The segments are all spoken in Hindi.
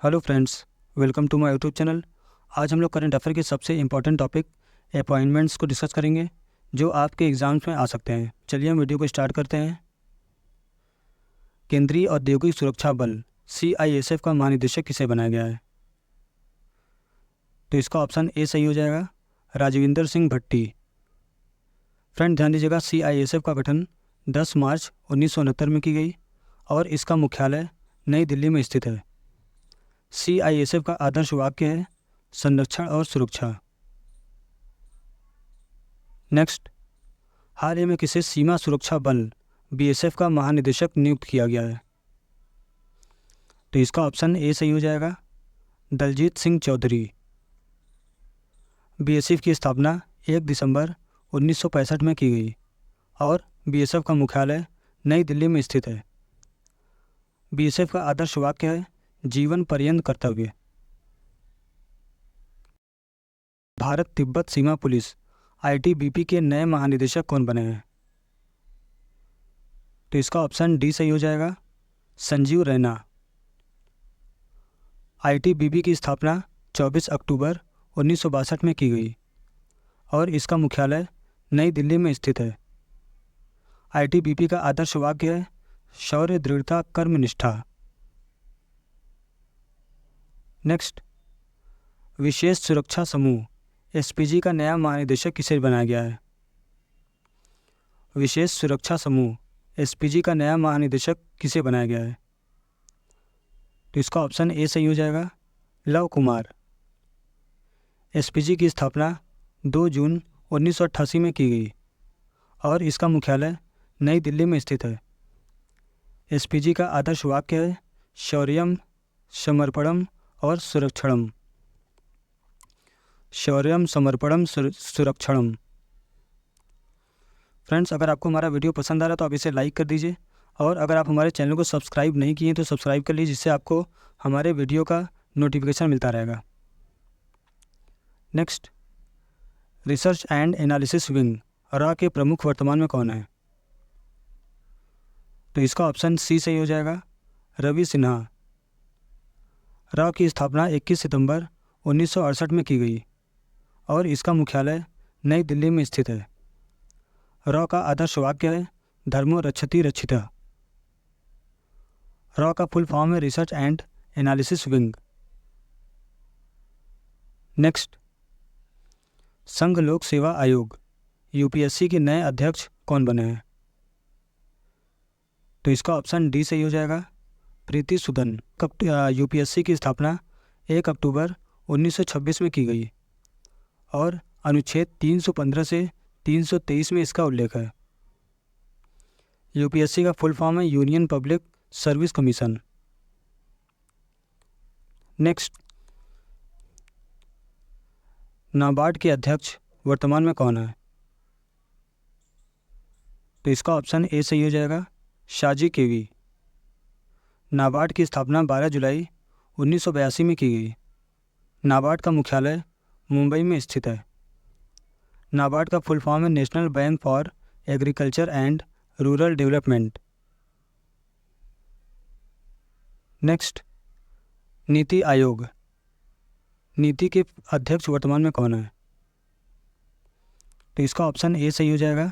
Hello friends, welcome to my YouTube channel. आज हम लोग करंट अफेयर के सबसे इम्पॉर्टेंट टॉपिक अपॉइंटमेंट्स को डिस्कस करेंगे जो आपके एग्ज़ाम्स में आ सकते हैं। चलिए हम वीडियो को स्टार्ट करते हैं। केंद्रीय औद्योगिक सुरक्षा बल CISF का महानिदेशक किसे बनाया गया है? तो इसका ऑप्शन ए सही हो जाएगा, राजविंदर सिंह भट्टी। फ्रेंड ध्यान दीजिएगा, CISF का गठन 10 मार्च 1969 में की गई और इसका मुख्यालय नई दिल्ली में स्थित है। CISF का आदर्श वाक्य है संरक्षण और सुरक्षा। नेक्स्ट, हाल ही में किसे सीमा सुरक्षा बल BSF का महानिदेशक नियुक्त किया गया है? तो इसका ऑप्शन ए सही हो जाएगा, दलजीत सिंह चौधरी। BSF की स्थापना 1 दिसंबर 1965 में की गई और BSF का मुख्यालय नई दिल्ली में स्थित है। BSF का आदर्श वाक्य है जीवन पर्यंत कर्तव्य। भारत तिब्बत सीमा पुलिस ITBP के नए महानिदेशक कौन बने हैं? तो इसका ऑप्शन डी सही हो जाएगा, संजीव रैना। ITBP की स्थापना 24 अक्टूबर 1962 में की गई और इसका मुख्यालय नई दिल्ली में स्थित है। ITBP का आदर्श वाक्य है शौर्य, दृढ़ता, कर्मनिष्ठा। नेक्स्ट, विशेष सुरक्षा समूह SPG का नया महानिदेशक किसे बनाया गया है? विशेष सुरक्षा समूह SPG का नया महानिदेशक किसे बनाया गया है? तो इसका ऑप्शन ए सही हो जाएगा, लव कुमार। SPG की स्थापना 2 जून 1988 में की गई और इसका मुख्यालय नई दिल्ली में स्थित है। SPG का आदर्श वाक्य है शौर्यम, समर्पणम और सुरक्षणम। शौर्यम, समर्पणम, सुरक्षणम। फ्रेंड्स, अगर आपको हमारा वीडियो पसंद आ रहा है तो आप इसे लाइक कर दीजिए और अगर आप हमारे चैनल को सब्सक्राइब नहीं किए तो सब्सक्राइब कर लीजिए, जिससे आपको हमारे वीडियो का नोटिफिकेशन मिलता रहेगा। Next, research and analysis wing RA के प्रमुख वर्तमान में कौन है? तो इसका ऑप्शन सी सही हो जाएगा, रवि सिन्हा। RA की स्थापना 21 सितंबर 1968 में की गई और इसका मुख्यालय नई दिल्ली में स्थित है। RA का आदर्श वाक्य है धर्मो रक्षति रक्षिता। RA का फुल फॉर्म है research and analysis wing. Next, संघ लोक सेवा आयोग UPSC के नए अध्यक्ष कौन बने हैं? तो इसका ऑप्शन डी सही हो जाएगा, प्रीति सुदन। UPSC की स्थापना 1 अक्टूबर 1926 में की गई और अनुच्छेद 315 से 323 में इसका उल्लेख है। UPSC का फुल फॉर्म है union public service commission. Next, NABARD के अध्यक्ष वर्तमान में कौन है? तो इसका ऑप्शन ए सही हो जाएगा, शाजी केवी। नाबार्ड की स्थापना 12 जुलाई 1982 में की गई। नाबार्ड का मुख्यालय मुंबई में स्थित है। नाबार्ड का फुल फॉर्म है national bank for agriculture and rural development. Next, NITI Aayog. नीति के अध्यक्ष वर्तमान में कौन है? तो इसका ऑप्शन ए सही हो जाएगा,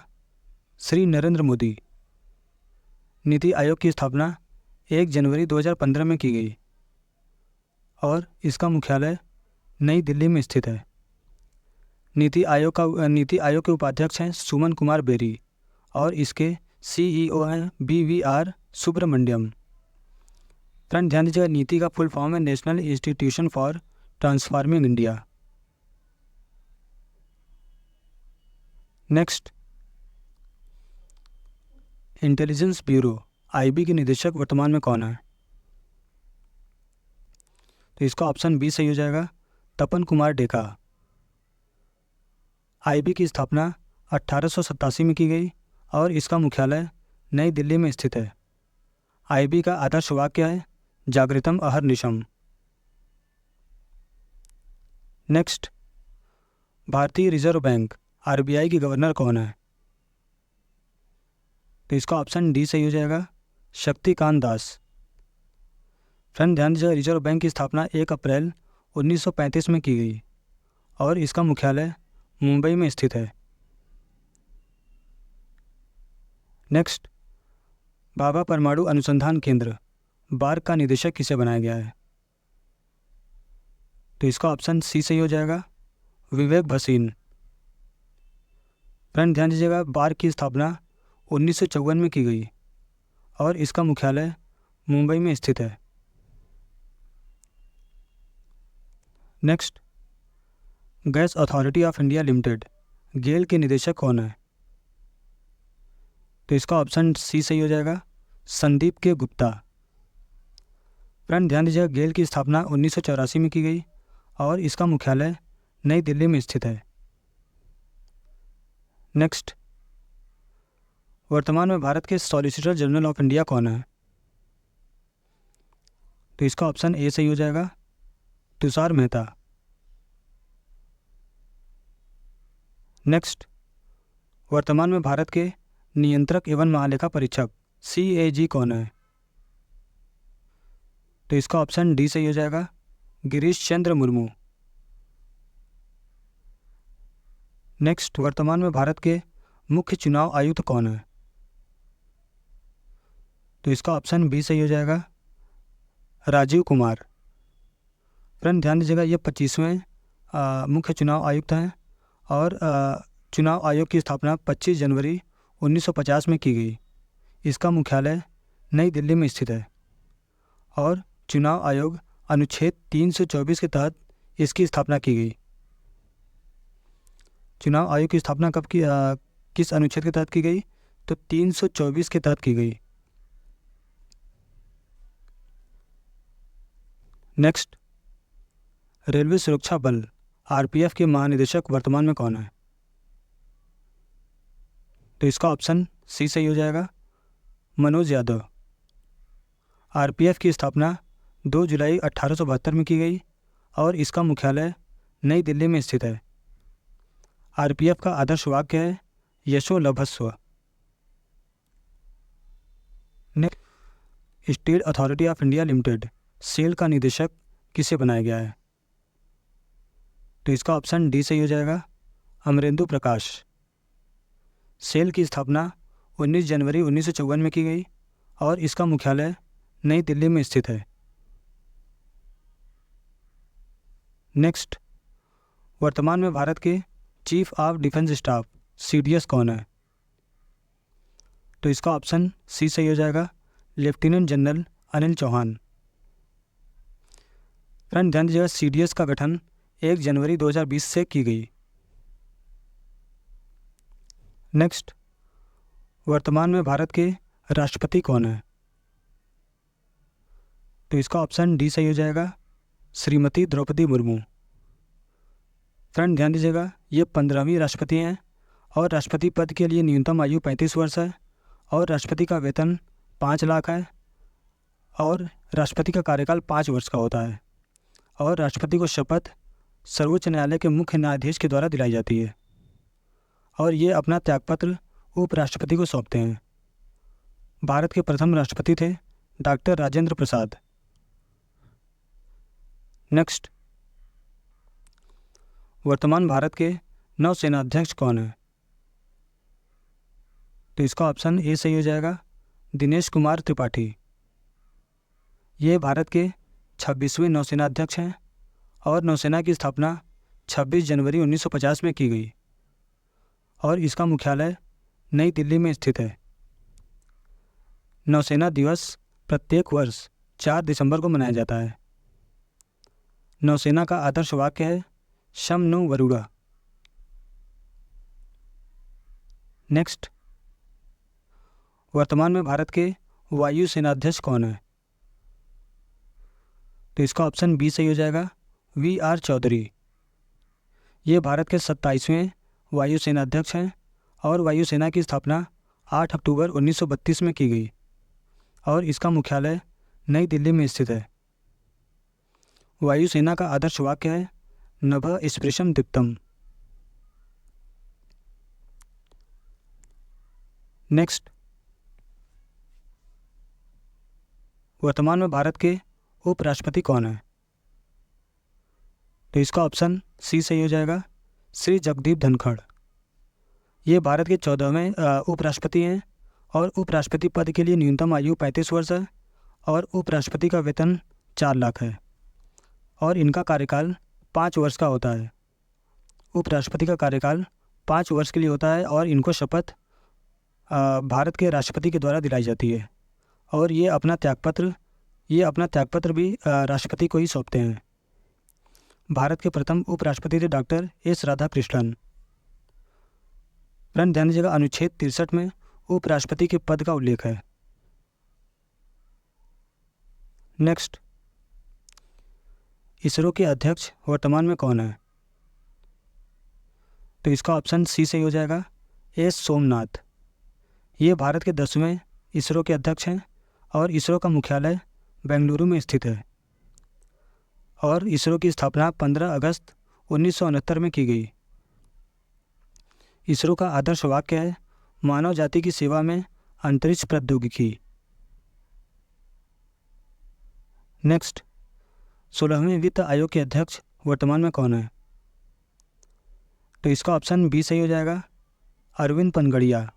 श्री नरेंद्र मोदी। नीति आयोग की स्थापना 1 जनवरी 2015 में की गई और इसका मुख्यालय नई दिल्ली में स्थित है। नीति आयोग के उपाध्यक्ष हैं सुमन कुमार बेरी और इसके CEO हैं BVR सुब्रमण्यम। फ्रेंड ध्यान दीजिएगा, नीति का फुल फॉर्म है national institution for transforming India. Next, intelligence bureau IB के निदेशक वर्तमान में कौन है? तो इसका ऑप्शन बी सही हो जाएगा, तपन कुमार डेका। IB की स्थापना 1887 में की गई और इसका मुख्यालय नई दिल्ली में स्थित है। IB का आदर्श वाक्य है जागृतम अहर्निशम। नेक्स्ट, भारतीय रिजर्व बैंक RBI की गवर्नर कौन है? तो इसका ऑप्शन डी सही हो जाएगा, शक्तिकांत दास। फ्रेंड ध्यान दीजिएगा, रिजर्व बैंक की स्थापना 1 अप्रैल 1935 में की गई और इसका मुख्यालय मुंबई में स्थित है। नेक्स्ट, भाभा परमाणु अनुसंधान केंद्र बार्क का निदेशक किसे बनाया गया है? तो इसका ऑप्शन सी सही हो जाएगा, विवेक भसीन। फ्रेंड ध्यान दीजिएगा, बार्क की स्थापना 1954 में की गई और इसका मुख्यालय मुंबई में स्थित है। Next, gas authority of India limited GAIL के निदेशक कौन है? तो इसका ऑप्शन सी सही हो जाएगा, संदीप के गुप्ता। फ्रेंड ध्यान दीजिएगा, गेल की स्थापना 1984 में की गई और इसका मुख्यालय नई दिल्ली में स्थित है। नेक्स्ट, वर्तमान में भारत के सॉलिसिटर जनरल ऑफ इंडिया कौन है? तो इसका ऑप्शन ए सही हो जाएगा, तुषार मेहता। नेक्स्ट, वर्तमान में भारत के नियंत्रक एवं महालेखा परीक्षक CAG कौन है? तो इसका ऑप्शन डी सही हो जाएगा, गिरीश चंद्र मुर्मू। नेक्स्ट, वर्तमान में भारत के मुख्य चुनाव आयुक्त कौन है? तो इसका ऑप्शन बी सही हो जाएगा, राजीव कुमार। फ्रेंड ध्यान दीजिएगा, ये 25वें मुख्य चुनाव आयुक्त हैं और चुनाव आयोग की स्थापना 25 जनवरी 1950 में की गई। इसका मुख्यालय नई दिल्ली में स्थित है और चुनाव आयोग अनुच्छेद 324 के तहत इसकी स्थापना की गई। चुनाव आयोग की स्थापना कब की किस अनुच्छेद के तहत की गई? तो 324 के तहत की गई। नेक्स्ट, रेलवे सुरक्षा बल RPF के महानिदेशक वर्तमान में कौन है? तो इसका ऑप्शन सी सही हो जाएगा, मनोज यादव। RPF की स्थापना 2 जुलाई 1872 में की गई और इसका मुख्यालय नई दिल्ली में स्थित है। RPF का आदर्श वाक्य है यशो लभस्व। Next, state authority of India limited SAIL का निदेशक किसे बनाया गया है? तो इसका ऑप्शन डी सही हो जाएगा, अमरेंदु प्रकाश। सेल की स्थापना 19 जनवरी 1954 में की गई और इसका मुख्यालय नई दिल्ली में स्थित है। नेक्स्ट, वर्तमान में भारत के chief of defence staff CDS कौन है? तो इसका ऑप्शन सी सही हो जाएगा, lieutenant general Anil Chauhan. Friend ध्यान दीजिएगा, CDS का गठन 1 जनवरी 2020 से की गई। नेक्स्ट, वर्तमान में भारत के राष्ट्रपति कौन है? तो इसका ऑप्शन डी सही हो जाएगा, श्रीमती द्रौपदी मुर्मू। फ्रेंड ध्यान दीजिएगा, ये 15वीं राष्ट्रपति हैं और राष्ट्रपति पद के लिए न्यूनतम आयु 35 वर्ष है और राष्ट्रपति का वेतन 5 लाख है और राष्ट्रपति का कार्यकाल 5 वर्ष का होता है और राष्ट्रपति को शपथ सर्वोच्च न्यायालय के मुख्य न्यायाधीश के द्वारा दिलाई जाती है और ये अपना त्यागपत्र उपराष्ट्रपति को सौंपते हैं। भारत के प्रथम राष्ट्रपति थे डॉक्टर राजेंद्र प्रसाद। नेक्स्ट, वर्तमान भारत के नौसेनाध्यक्ष कौन है? तो इसका ऑप्शन ए सही हो जाएगा, दिनेश कुमार त्रिपाठी। ये भारत के 26वें नौसेनाध्यक्ष हैं और नौसेना की स्थापना 26 जनवरी 1950 में की गई और इसका मुख्यालय नई दिल्ली में स्थित है। नौसेना दिवस प्रत्येक वर्ष 4 दिसंबर को मनाया जाता है। नौसेना का आदर्श वाक्य है शम नो वरुणा। नेक्स्ट, वर्तमान में भारत के वायु सेनाध्यक्ष कौन है? तो इसका ऑप्शन बी सही हो जाएगा, VR चौधरी। ये भारत के 27वें वायु सेनाध्यक्ष हैं और वायुसेना की स्थापना 8 अक्टूबर 1932 में की गई और इसका मुख्यालय नई दिल्ली में स्थित है। वायुसेना का आदर्श वाक्य है नभः स्पृशं दीप्तम्। नेक्स्ट, वर्तमान में भारत के उपराष्ट्रपति कौन है? तो इसका ऑप्शन सी सही हो जाएगा, श्री जगदीप धनखड़। ये भारत के 14वें उपराष्ट्रपति हैं और उपराष्ट्रपति पद के लिए न्यूनतम आयु 35 वर्ष है और उपराष्ट्रपति का वेतन 4 लाख है और इनका कार्यकाल 5 वर्ष का होता है। उपराष्ट्रपति का कार्यकाल 5 वर्ष के लिए होता है और इनको शपथ भारत के राष्ट्रपति के द्वारा दिलाई जाती है और ये अपना त्यागपत्र भी राष्ट्रपति को ही सौंपते हैं। भारत के प्रथम उपराष्ट्रपति थे डॉक्टर एस राधाकृष्णन। फ्रेंड ध्यान दीजिएगा, अनुच्छेद 63 में उपराष्ट्रपति के पद का उल्लेख है। नेक्स्ट, इसरो के अध्यक्ष वर्तमान में कौन है? तो इसका ऑप्शन सी सही हो जाएगा, एस सोमनाथ। ये भारत के 10वें इसरो के अध्यक्ष हैं और इसरो का मुख्यालय बेंगलुरु में स्थित है और इसरो की स्थापना 15 अगस्त 1969 में की गई। इसरो का आदर्श वाक्य है, मानव जाति की सेवा में अंतरिक्ष प्रौद्योगिकी। नेक्स्ट, 16वें वित्त आयोग के अध्यक्ष वर्तमान में कौन है? तो इसका ऑप्शन बी सही हो जाएगा, अरविंद पनगड़िया।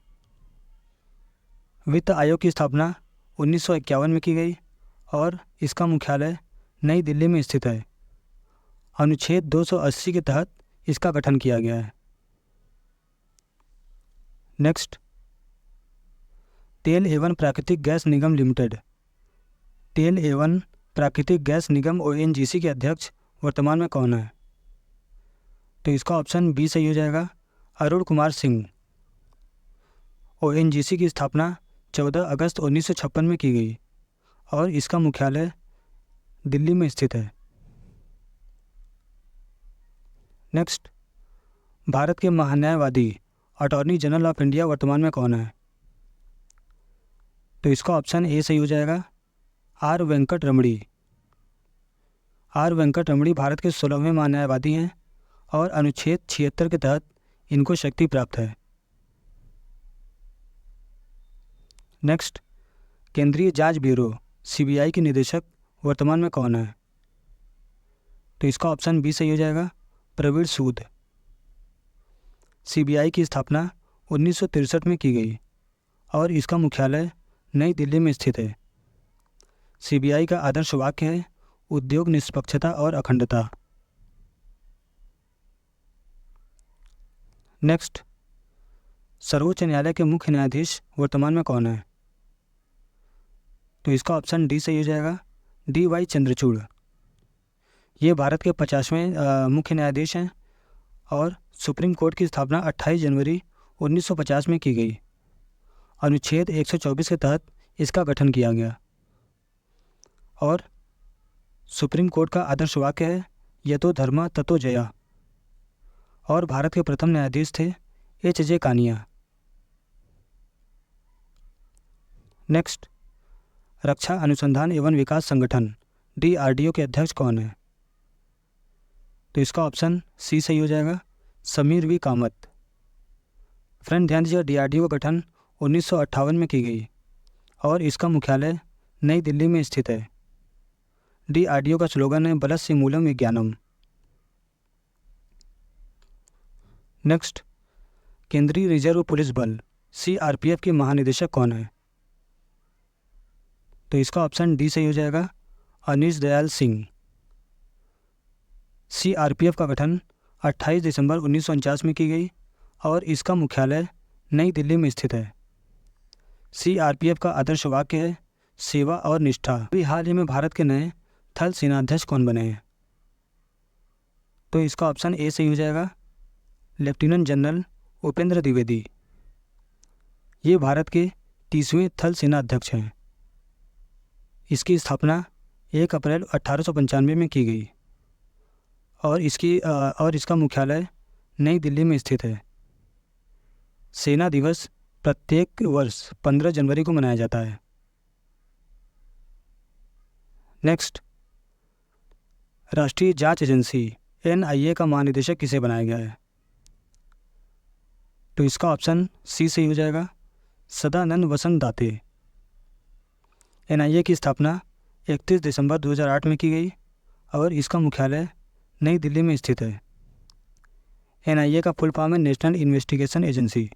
वित्त आयोग की स्थापना 1951 में की गई और इसका मुख्यालय नई दिल्ली में स्थित है। अनुच्छेद 280 के तहत इसका गठन किया गया है। नेक्स्ट, तेल एवं प्राकृतिक गैस निगम लिमिटेड, तेल एवं प्राकृतिक गैस निगम ONGC के अध्यक्ष वर्तमान में कौन है? तो इसका ऑप्शन बी सही हो जाएगा, अरुण कुमार सिंह। ONGC की स्थापना 14 अगस्त 1956 में की गई और इसका मुख्यालय दिल्ली में स्थित है। नेक्स्ट, भारत के महान्यायवादी अटॉर्नी जनरल ऑफ इंडिया वर्तमान में कौन है? तो इसका ऑप्शन ए सही हो जाएगा, are Venkat Ramani. Are Venkat रमणी भारत के 16वें महान्यायवादी हैं और अनुच्छेद 76 के तहत इनको शक्ति प्राप्त है। नेक्स्ट, केंद्रीय जांच ब्यूरो CBI के निदेशक वर्तमान में कौन है? तो इसका ऑप्शन बी सही हो जाएगा, प्रवीण सूद। CBI की स्थापना 1963 में की गई और इसका मुख्यालय नई दिल्ली में स्थित है। CBI का आदर्श वाक्य है, उद्योग निष्पक्षता और अखंडता। नेक्स्ट, सर्वोच्च न्यायालय के मुख्य न्यायाधीश वर्तमान में कौन है? तो इसका ऑप्शन डी सही हो जाएगा, DY चंद्रचूड़। ये भारत के 50वें मुख्य न्यायाधीश हैं और सुप्रीम कोर्ट की स्थापना 28 जनवरी 1950 में की गई। अनुच्छेद 124 के तहत इसका गठन किया गया और सुप्रीम कोर्ट का आदर्श वाक्य है, यतो धर्मा ततो जया। और भारत के प्रथम न्यायाधीश थे HJ कानिया। नेक्स्ट, रक्षा अनुसंधान एवं विकास संगठन DRDO के अध्यक्ष कौन है? तो इसका ऑप्शन सी सही हो जाएगा, समीर V कामत। फ्रेंड ध्यान दीजिए, DRDO का गठन 1958 में की गई और इसका मुख्यालय नई दिल्ली में स्थित है। DRDO का स्लोगन है, बलस्य मूलम विज्ञानम। नेक्स्ट, केंद्रीय रिजर्व पुलिस बल CRPF के महानिदेशक कौन है? तो इसका ऑप्शन डी सही हो जाएगा, अनीश दयाल सिंह। CRPF का गठन 28 दिसंबर 1949 में की गई और इसका मुख्यालय नई दिल्ली में स्थित है। CRPF का आदर्श वाक्य है, सेवा और निष्ठा। अभी हाल ही में भारत के नए थल सेनाध्यक्ष कौन बने हैं? तो इसका ऑप्शन ए सही हो जाएगा, लेफ्टिनेंट जनरल उपेंद्र द्विवेदी। ये भारत के 30वें थल सेनाध्यक्ष हैं। इसकी स्थापना 1 अप्रैल 1895 में की गई और इसका मुख्यालय नई दिल्ली में स्थित है। सेना दिवस प्रत्येक वर्ष 15 जनवरी को मनाया जाता है। नेक्स्ट, राष्ट्रीय जांच एजेंसी NIA का महानिदेशक किसे बनाया गया है? तो इसका ऑप्शन सी सही हो जाएगा, सदानंद वसंत दाते। NIA की स्थापना 31 दिसंबर 2008 में की गई और इसका मुख्यालय नई दिल्ली में स्थित है। NIA का फुल फॉर्म है नेशनल इन्वेस्टिगेशन एजेंसी।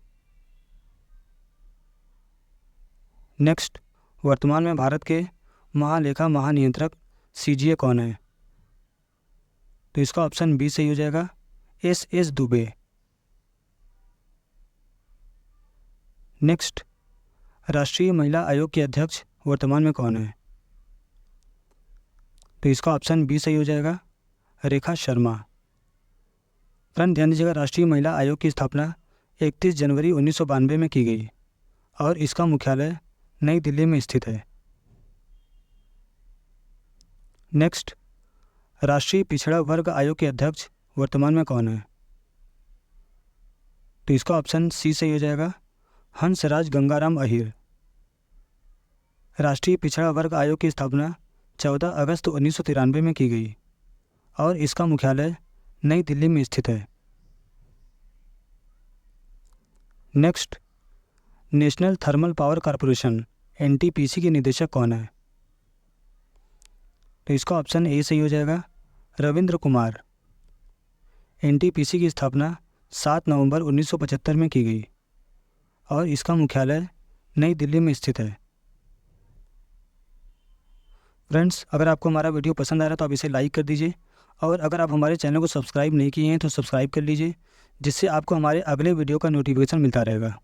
नेक्स्ट, वर्तमान में भारत के महालेखा महानियंत्रक CGA कौन है? तो इसका ऑप्शन बी सही हो जाएगा, SS दुबे। नेक्स्ट, राष्ट्रीय महिला आयोग के अध्यक्ष वर्तमान में कौन है? तो इसका ऑप्शन बी सही हो जाएगा, रेखा शर्मा। फ्रेंड ध्यान दीजिएगा, राष्ट्रीय महिला आयोग की स्थापना 31 जनवरी 1992 में की गई और इसका मुख्यालय नई दिल्ली में स्थित है। नेक्स्ट, राष्ट्रीय पिछड़ा वर्ग आयोग के अध्यक्ष वर्तमान में कौन है? तो इसका ऑप्शन सी सही हो जाएगा, हंसराज गंगाराम अहीर। राष्ट्रीय पिछड़ा वर्ग आयोग की स्थापना 14 अगस्त 1993 में की गई और इसका मुख्यालय नई दिल्ली में स्थित है। Next, national thermal power corporation NTPC के निदेशक कौन है? तो इसका ऑप्शन ए सही हो जाएगा, रविंद्र कुमार। NTPC की स्थापना 7 नवंबर 1975 में की गई और इसका मुख्यालय नई दिल्ली में स्थित है। फ्रेंड्स, अगर आपको हमारा वीडियो पसंद आ रहा है तो आप इसे लाइक कर दीजिए और अगर आप हमारे चैनल को सब्सक्राइब नहीं किए हैं तो सब्सक्राइब कर लीजिए, जिससे आपको हमारे अगले वीडियो का नोटिफिकेशन मिलता रहेगा।